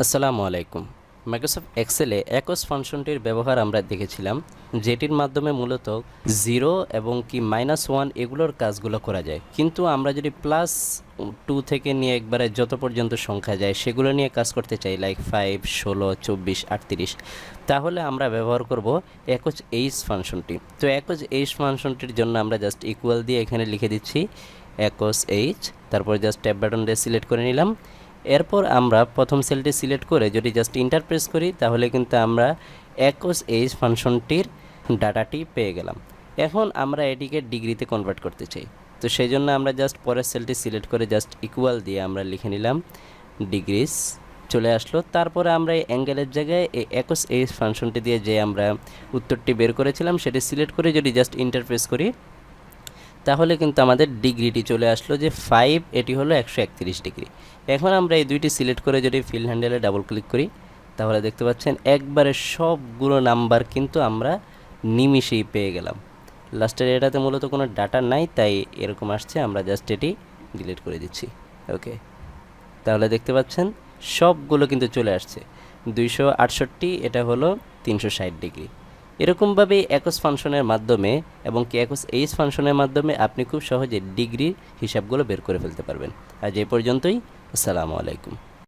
আসসালামু আলাইকুম। মাইক্রোসফট এক্সেলে একস ফাংশনটির ব্যবহার আমরা দেখেছিলাম, যেটির মাধ্যমে মূলত 0 এবং কি -1 এগুলোর কাজগুলো করা যায়। কিন্তু আমরা যদি +2 থেকে নিয়ে একবারে যত পর্যন্ত সংখ্যা যায় সেগুলো নিয়ে কাজ করতে চাই, লাইক 5, 16, 24, 38, তাহলে আমরা ব্যবহার করব ACOHS ফাংশনটি। তো ACOHS ফাংশনটির জন্য আমরা জাস্ট ইকুয়াল দিয়ে এখানে লিখে দিচ্ছি ACOHS, তারপর জাস্ট ট্যাব বাটন দিয়ে সিলেক্ট করে নিলাম। এরপর আমরা প্রথম সেলটি সিলেক্ট করে যদি জাস্ট ইন্টার প্রেস করি তাহলে কিন্তু আমরা ACOHS ফাংশনটির ডাটাটি পেয়ে গেলাম। এখন আমরা এটিকে ডিগ্রিতে কনভার্ট করতে চাই, তো সেই জন্য আমরা জাস্ট পরের সেলটি সিলেক্ট করে জাস্ট ইকুয়াল দিয়ে আমরা লিখে নিলাম ডিগ্রিস, চলে আসলো। তারপরে আমরা এই অ্যাঙ্গেলের জায়গায় এই ACOHS ফাংশনটি দিয়ে যে আমরা উত্তরটি বের করেছিলাম সেটি সিলেক্ট করে যদি জাস্ট ইন্টার প্রেস করি তাহলে কিন্তু আমাদের ডিগ্রিটি চলে আসলো যে 5, এটি হলো 131 ডিগ্রি। এখন আমরা এই দুইটি সিলেক্ট করে যদি ফিল হ্যান্ডেলে ডাবল ক্লিক করি তাহলে দেখতে পাচ্ছেন একবারে সবগুলো নাম্বার কিন্তু আমরা নিমিষেই পেয়ে গেলাম। লাস্টের এটাতে মূলত কোনো ডাটা নাই, তাই এরকম আসছে, আমরা জাস্ট এটি ডিলিট করে দিচ্ছি। ওকে, তাহলে দেখতে পাচ্ছেন সবগুলো কিন্তু চলে আসছে। 268, এটা হলো 360 ডিগ্রি। এরকমভাবে ACOHS ফাংশনের মাধ্যমে এবং কি ACOHS ফাংশনের মাধ্যমে আপনি খুব সহজে ডিগ্রির হিসাবগুলো বের করে ফেলতে পারবেন। আজ এই পর্যন্তই। আসসালামু আলাইকুম।